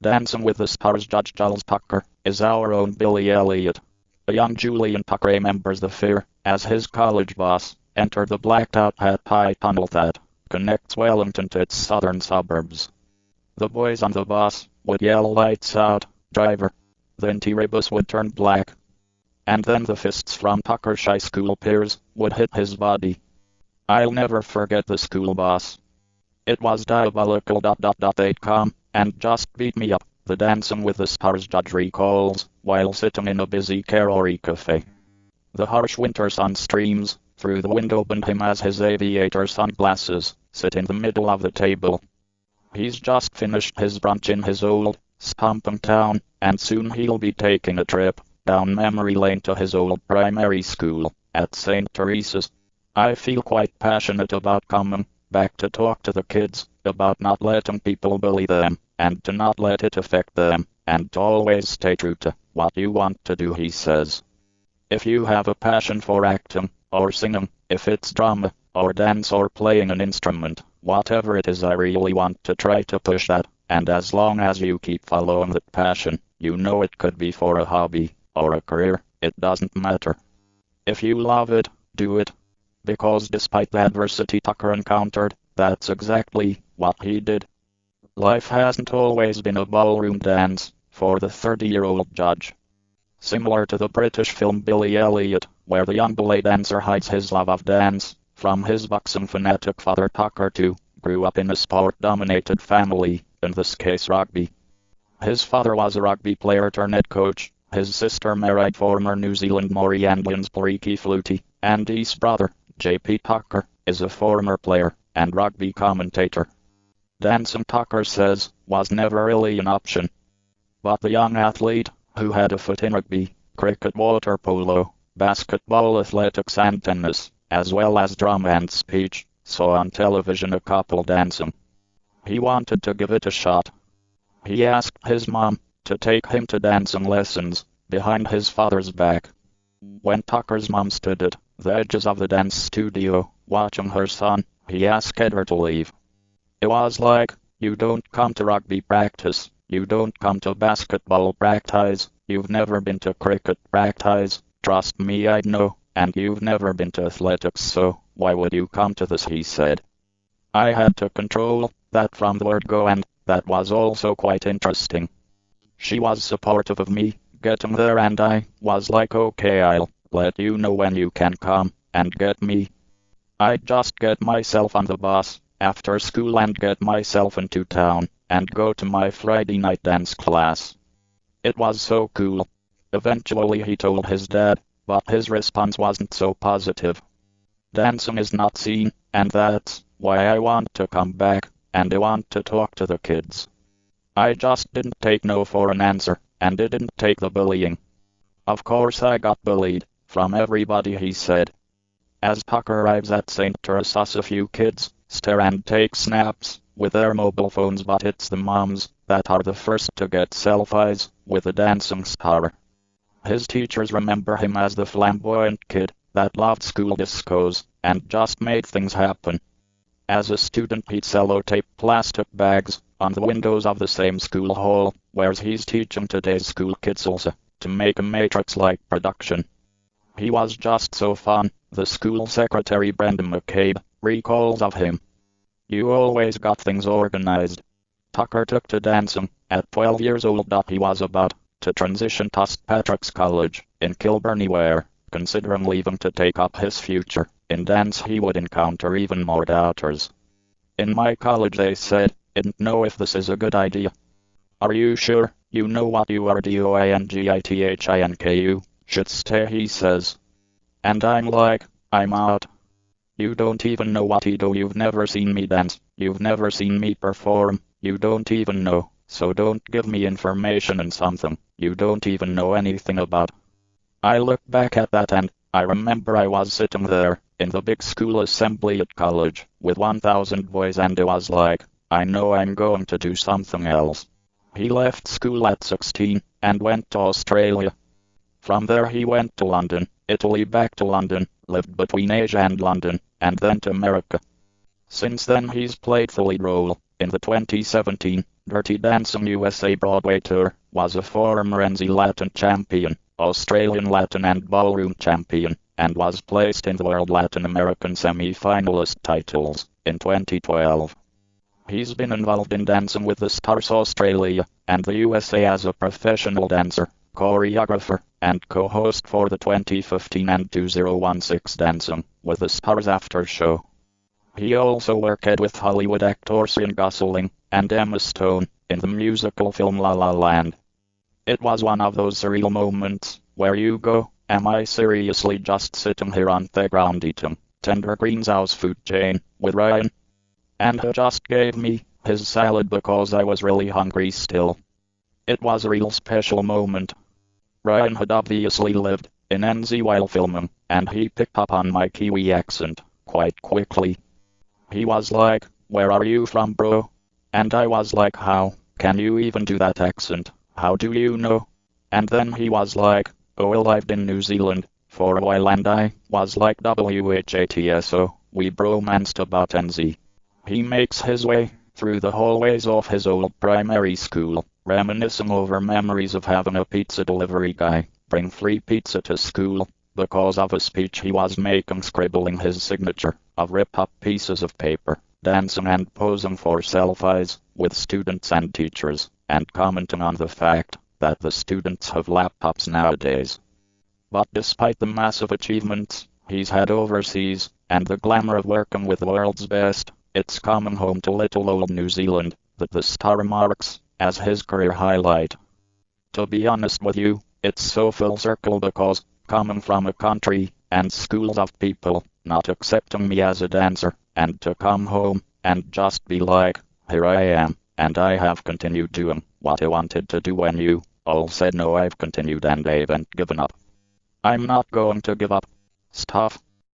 Dancing with the Stars judge Julz Tocker is our own Billy Elliot. A young Julian Tocker remembers the fear as his college boss entered the blacked-out Hat Pie tunnel that connects Wellington to its southern suburbs. The boys on the bus would yell "Lights out, driver." The interior bus would turn black. And then the fists from Tucker's high school peers would hit his body. I'll never forget the school boss. It was diabolical. They'd come and just beat me up, the Dancing with the Stars judge recalls, while sitting in a busy Karori cafe. The harsh winter sun streams through the window behind him as his aviator sunglasses sit in the middle of the table. He's just finished his brunch in his old, stomping town, and soon he'll be taking a trip down memory lane to his old primary school at St. Teresa's. I feel quite passionate about coming back to talk to the kids about not letting people bully them, and to not let it affect them, and to always stay true to what you want to do, he says. If you have a passion for acting, or singing, if it's drama, or dance, or playing an instrument, whatever it is, I really want to try to push that, and as long as you keep following that passion, you know it could be for a hobby, or a career, it doesn't matter. If you love it, do it. Because despite the adversity Tucker encountered, that's exactly what he did. Life hasn't always been a ballroom dance for the 30-year-old judge. Similar to the British film Billy Elliot, where the young ballet dancer hides his love of dance from his boxing fanatic father, Tocker too grew up in a sport-dominated family, in this case rugby. His father was a rugby player turned head coach, his sister married former New Zealand Maori and Ricky Flutie, and his brother, J.P. Tocker, is a former player and rugby commentator. Dancing, Tocker says, was never really an option. But the young athlete, who had a foot in rugby, cricket, water polo, basketball, athletics and tennis, as well as drama and speech, saw on television a couple dancing. He wanted to give it a shot. He asked his mom to take him to dancing lessons, behind his father's back. When Tucker's mom stood at the edges of the dance studio, watching her son, he asked her to leave. It was like, you don't come to rugby practice, you don't come to basketball practice, you've never been to cricket practice, trust me I know, and you've never been to athletics, so why would you come to this, he said. I had to control that from the word go, and that was also quite interesting. She was supportive of me getting there, and I was like, okay, I'll let you know when you can come and get me. I'd just get myself on the bus after school and get myself into town and go to my Friday night dance class. It was so cool. Eventually he told his dad, but his response wasn't so positive. Dancing is not seen, and that's why I want to come back, and I want to talk to the kids. I just didn't take no for an answer, and didn't take the bullying. Of course I got bullied from everybody, he said. As Tucker arrives at St. Teresa's, a few kids stare and take snaps with their mobile phones, but it's the moms that are the first to get selfies with the dancing star. His teachers remember him as the flamboyant kid that loved school discos and just made things happen. As a student, he'd sellotape plastic bags on the windows of the same school hall where he's teaching today's school kids also, to make a Matrix-like production. He was just so fun, the school secretary Brendan McCabe recalls of him. You always got things organized. Tucker took to dancing at 12 years old. He was about to transition to St. Patrick's College in Kilburnie, where, considering leaving to take up his future in dance, he would encounter even more doubters. In my college, they said, didn't know if this is a good idea. Are you sure you know what you are doing? Should stay, he says. And I'm like, I'm out. You don't even know what I do, you've never seen me dance, you've never seen me perform, you don't even know, so don't give me information on something you don't even know anything about. I look back at that and I remember I was sitting there in the big school assembly at college with 1,000 boys, and it was like, I know I'm going to do something else. He left school at 16 and went to Australia. From there he went to London, Italy, back to London, lived between Asia and London, and then to America. Since then he's played the lead role in the 2017 Dirty Dancing USA Broadway Tour, was a former NZ Latin champion, Australian Latin and Ballroom champion, and was placed in the World Latin American semi-finalist titles in 2012. He's been involved in Dancing with the Stars Australia and the USA as a professional dancer, choreographer, and co-host for the 2015 and 2016 Dancing with the Stars after show. He also worked with Hollywood actors Ryan Gosling and Emma Stone in the musical film La La Land. It was one of those surreal moments where you go, am I seriously just sitting here on the ground eating tender greens house food chain with Ryan? And he just gave me his salad because I was really hungry still. It was a real special moment. Ryan had obviously lived in NZ while filming, and he picked up on my Kiwi accent quite quickly. He was like, "Where are you from, bro?" And I was like, "How can you even do that accent? How do you know?" And then he was like, "Oh, I lived in New Zealand for a while," and I was like, "WHATSO, we bromanced about NZ." He makes his way through the hallways of his old primary school, reminiscing over memories of having a pizza delivery guy bring free pizza to school because of a speech he was making, scribbling his signature of rip-up pieces of paper, dancing and posing for selfies with students and teachers, and commenting on the fact that the students have laptops nowadays. But despite the massive achievements he's had overseas, and the glamour of working with the world's best, it's coming home to little old New Zealand that the star marks as his career highlight. To be honest with you, it's so full circle because, coming from a country and schools of people not accepting me as a dancer, and to come home and just be like, here I am, and I have continued doing what I wanted to do when you all said no, I've continued and I haven't given up. I'm not going to give up. Stuff.